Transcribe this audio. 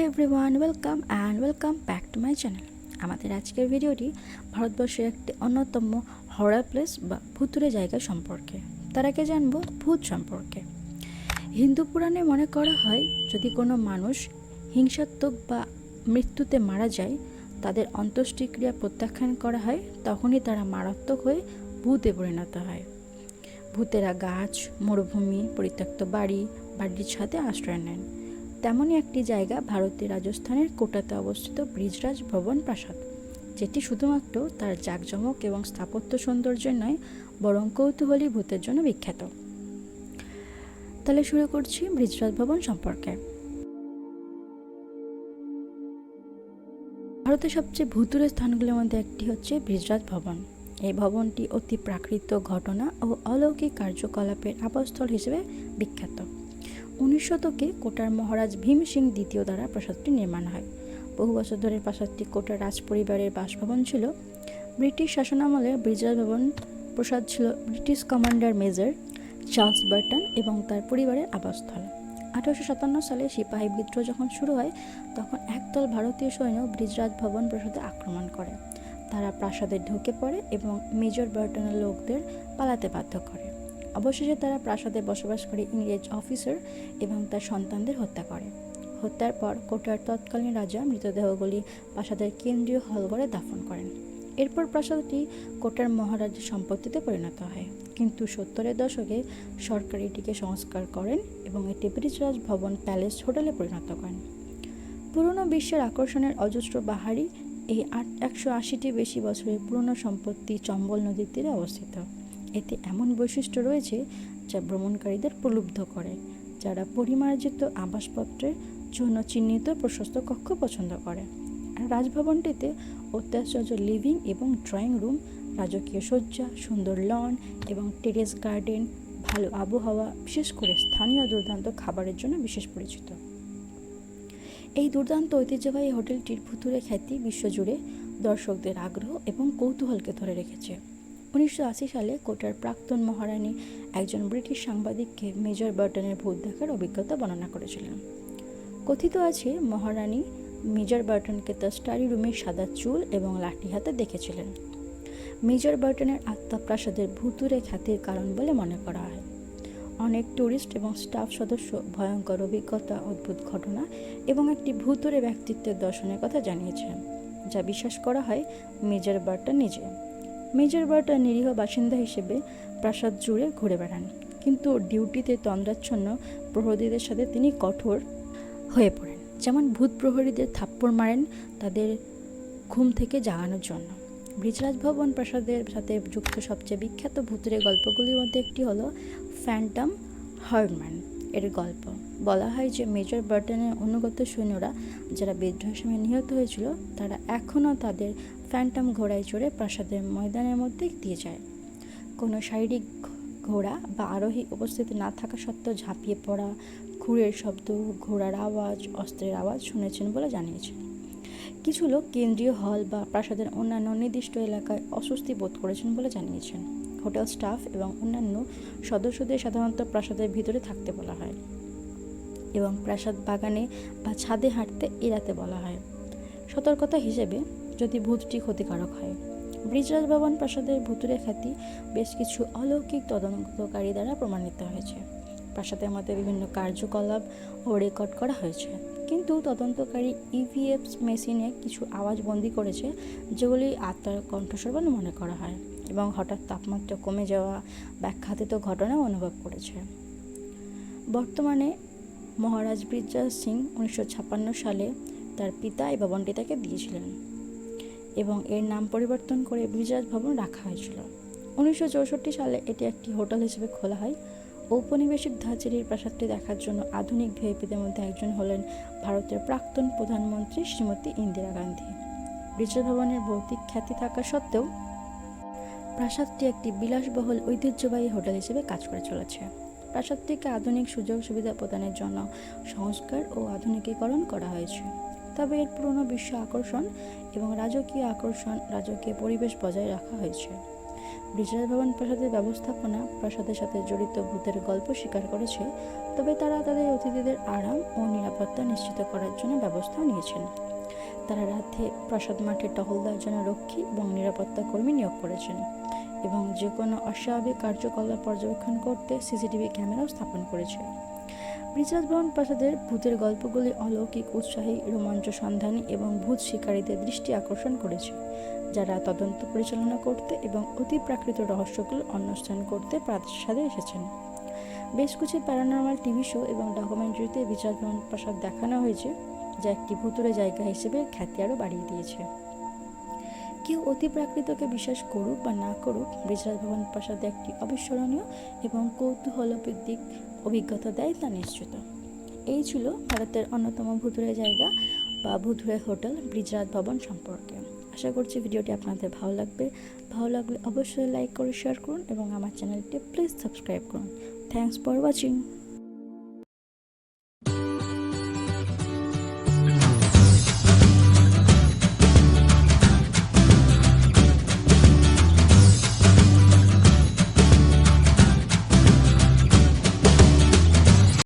Everyone, welcome back to my channel. আমাদের আজকের ভিডিওটি ভারতবর্ষের একটি অন্যতম হরর প্লেস বা ভুতুড়ে জায়গা সম্পর্কে। তার আগে জানবো ভূত সম্পর্কে। হিন্দু পুরাণে মনে করা হয়, যদি কোনো মানুষ হিংসাত্মক বা মৃত্যুতে মারা যায়, তাদের অন্ত্যেষ্টিক্রিয়া প্রত্যাখ্যান করা হয়, তখনই তারা মারাত্মক হয়ে ভূতে পরিণত হয়। ভূতেরা গাছ, মরুভূমি, পরিত্যক্ত বাড়ির ছাদে আশ্রয় নেন। তেমনই একটি জায়গা ভারতের রাজস্থানের কোটাতে অবস্থিত ব্রিজরাজ ভবন প্রাসাদ, যেটি শুধুমাত্র তার জাঁকজমক এবং স্থাপত্য সৌন্দর্যের নয়, বরং কৌতূহলী ভূতের জন্য বিখ্যাত। তাহলে শুরু করছি ব্রিজরাজ ভবন সম্পর্কে। ভারতের সবচেয়ে ভুতুড়ে স্থানগুলির মধ্যে একটি হচ্ছে ব্রিজরাজ ভবন। এই ভবনটি অতি প্রাকৃত ঘটনা ও অলৌকিক কার্যকলাপের আবাসস্থল হিসেবে বিখ্যাত। 19 শতকে কোটার মহারাজ ভীম সিং দ্বিতীয় দ্বারা প্রাসাদটি নির্মাণ হয়। বহু বছর ধরে প্রাসাদটি কোটার রাজপরিবারের বাসভবন ছিল। ব্রিটিশ শাসনামলে ব্রিজরাজ ভবন প্রাসাদ ছিল British commander major Charles Barton এবং তার পরিবারের আবাসস্থল। 1857 সালে সিপাহী বিদ্রোহ যখন শুরু হয়, তখন একদল ভারতীয় সৈন্য ব্রিজরাজ ভবন প্রাসাদে আক্রমণ করে। তারা প্রাসাদে ঢুকে পড়ে এবং মেজর বার্টনের লোকদের পালাতে বাধ্য করে। অবশেষে তারা প্রাসাদে বসবাস করে ইংরেজ অফিসার এবং তার সন্তানদের হত্যা করে। হত্যার পর কোটার তৎকালীন রাজা মৃতদেহগুলি প্রাসাদের কেন্দ্রীয় হলঘরে দাফন করেন। এরপর প্রাসাদটি কোটার মহারাজের সম্পত্তিতে পরিণত হয়, কিন্তু 70-এর দশকে সরকার এটিকে সংস্কার করেন এবং এটি ব্রিজরাজ ভবন প্যালেস হোটেলে পরিণত করেন। পুরনো বিশ্বের আকর্ষণের অজস্র বাহারি এই 180টি বেশি বছরের পুরনো সম্পত্তি চম্বল নদীর তীরে অবস্থিত। এতে এমন বৈশিষ্ট্য রয়েছে যা ভ্রমণকারীদের প্রলুব্ধ করে, যারা পরিমার্জিত আবাসপত্রের জন্য চিহ্নিত প্রশস্ত কক্ষ পছন্দ করে। আর রাজভবনটিতে অত্যাশ্চর্য লিভিং এবং ড্রয়িং রুম, রাজকীয় শয্যা, সুন্দর লন এবং টেরেস গার্ডেন, ভালো আবহাওয়া, বিশেষ করে স্থানীয় দুর্দান্ত খাবারের জন্য বিশেষ পরিচিত। এই দুর্দান্ত ঐতিহ্যবাহী হোটেলটির ভুতুড়ে খ্যাতি বিশ্বজুড়ে দর্শকদের আগ্রহ এবং কৌতূহলকে ধরে রেখেছে। 1980 সালে কোটার প্রাক্তন মহারানী একজন ব্রিটিশ সাংবাদিককে মেজর বার্টনের ভূত দেখার অভিজ্ঞতা বর্ণনা করেছিলেন। কথিত আছে, মহারানী মেজর বার্টনকে তার স্টাডি রুমে সাদা চুল এবং লাঠি হাতে দেখেছিলেন। মেজর বার্টনের আত্মা প্রাসাদের ভুতুড়ে খ্যাতির কারণ বলে মনে করা হয়। অনেক ট্যুরিস্ট এবং স্টাফ সদস্য ভয়ঙ্কর অভিজ্ঞতা, অদ্ভুত ঘটনা এবং একটি ভুতুড়ে ব্যক্তিত্বের দর্শনের কথা জানিয়েছেন, যা বিশ্বাস করা হয় মেজর বার্টন নিজে। মেজর বার্টন নিরীহ বাসিন্দা হিসেবে প্রাসাদ জুড়ে ঘুরে বেড়ান, কিন্তু ডিউটিতে তন্দ্রাচ্ছন্ন প্রহরীদের সাথে তিনি কঠোর হয়ে পড়েন। যেমন ভূত প্রহরীদের থাপ্পড় মারেন তাদের ঘুম থেকে জাগানোর জন্য। ব্রিজরাজ ভবন প্রাসাদের সাথে যুক্ত সবচেয়ে বিখ্যাত ভূতুড়ে গল্পগুলির মধ্যে একটি হলো ফ্যান্টম হার্ডম্যান এর গল্প। বলা হয় যে মেজর বার্টনের অনুগত সৈন্যরা যারা বিদ্রোহের সময় নিহত হয়েছিল, তারা এখনও তাদের ফ্যান্টম ঘোড়ায় চড়ে প্রাসাদের ময়দানের মধ্যে দিয়ে যায়। কোনো শারীরিক ঘোড়া বা আরোহী উপস্থিতি না থাকা সত্ত্বেও ঝাঁপিয়ে পড়া, ঘুরের শব্দ, ঘোড়ার আওয়াজ, অস্ত্রের আওয়াজ শুনেছেন বলে জানিয়েছেন। কিছু লোক কেন্দ্রীয় হল বা প্রাসাদের অন্যান্য নির্দিষ্ট এলাকায় অস্বস্তি বোধ করেছেন বলে জানিয়েছেন। হোটেল স্টাফ এবং অন্যান্য সদস্যদের সাধারণত প্রাসাদের ভিতরে থাকতে বলা হয় এবং প্রাসাদ বাগানে বা ছাদে হাঁটতে এড়াতে বলা হয়, সতর্কতা হিসেবে যদি ভূতটি ক্ষতিকারক হয়। ব্রিজরাজ ভবন প্রাসাদের ভুতুড়ে খ্যাতি বেশ কিছু অলৌকিক তদন্তকারী দ্বারা প্রমাণিত হয়েছে। প্রাসাদের মধ্যে বিভিন্ন কার্যকলাপ ও রেকর্ড করা হয়েছে, কিন্তু তদন্তকারী ইভিএফ মেশিনে কিছু আওয়াজ বন্দি করেছে, যেগুলি আত্মার কণ্ঠস্বর বলে মনে করা হয় এবং হঠাৎ তাপমাত্রা কমে যাওয়া ব্যাখ্যাতীত ঘটনাও অনুভব করেছে। বর্তমানে মহারাজ ব্রিজরাজ সিং 1956 সালে তার পিতা এই ভবনটি তাকে দিয়েছিলেন এবং এর নাম পরিবর্তন করে ব্রিজরাজ ভবন রাখা হয়েছিল। 1964 সালে এটি একটি হোটেল হিসেবে খোলা হয়। ঔপনিবেশিক ধাঁচের এই প্রাসাদটি দেখার জন্য আধুনিক ভিআইপিদের মধ্যে একজন হলেন ভারতের প্রাক্তন প্রধানমন্ত্রী শ্রীমতী ইন্দিরা গান্ধী। ব্রিজরাজ ভবনের ভৌতিক খ্যাতি থাকা সত্ত্বেও প্রাসাদটি একটি বিলাসবহুল ঐতিহ্যবাহী হোটেল হিসেবে কাজ করে চলেছে। প্রাসাদটিকে আধুনিক সুযোগ সুবিধা প্রদানের জন্য সংস্কার ও আধুনিকীকরণ করা হয়েছে, তবে এর পুরনো বিশ্ব আকর্ষণ এবং রাজকীয় পরিবেশ বজায় রাখা হয়েছে। ব্রিজরাজ ভবন প্রাসাদের ব্যবস্থাপনা প্রাসাদের সাথে জড়িত ভূতের গল্প স্বীকার করেছে, তবে তারা তাদের অতিথিদের আরাম ও নিরাপত্তা নিশ্চিত করার জন্য ব্যবস্থা নিয়েছেন। তারা রাতে প্রাসাদ মাঠে টহল দেওয়ার জন্য রক্ষী এবং নিরাপত্তা কর্মী নিয়োগ করেছেন এবং যে কোনো অস্বাভাবিক কার্যকলাপ পর্যবেক্ষণ করতে সিসিটিভি ক্যামেরাও স্থাপন করেছে। ব্রিজরাজ ভবন প্রাসাদের ভূতের গল্পগুলি অলৌকিক, উৎসাহী, রোমাঞ্চ সন্ধানী এবং ভূত শিকারীদের দৃষ্টি আকর্ষণ করেছে, যারা তদন্ত পরিচালনা করতে এবং অতি প্রাকৃত রহস্যগুলো অন্বেষণ করতে প্রাসাদে এসেছেন। বেশ কিছু প্যারানর্মাল টিভি শো এবং ডকুমেন্টারিতে ব্রিজরাজ ভবন প্রাসাদ দেখানো হয়েছে, যা একটি ভুতুড়ে জায়গা হিসেবে খ্যাতি আরও বাড়িয়ে দিয়েছে। কেউ অতি প্রাকৃতকে বিশ্বাস করুক বা না করুক, ব্রিজরাজ ভবন প্রাসাদ একটি অবিস্মরণীয় এবং কৌতূহলোদ্দীপক অভিজ্ঞতা দেয় তা নিশ্চিত। এই ছিল ভারতের অন্যতম ভুতুড়ে জায়গা বা ভুতুড়ে হোটেল ব্রিজরাজ ভবন সম্পর্কে। আশা করছি ভিডিওটি আপনাদের ভালো লাগবে। ভালো লাগলে অবশ্যই লাইক করে শেয়ার করুন এবং আমার চ্যানেলটি প্লিজ সাবস্ক্রাইব করুন। Thanks for watching.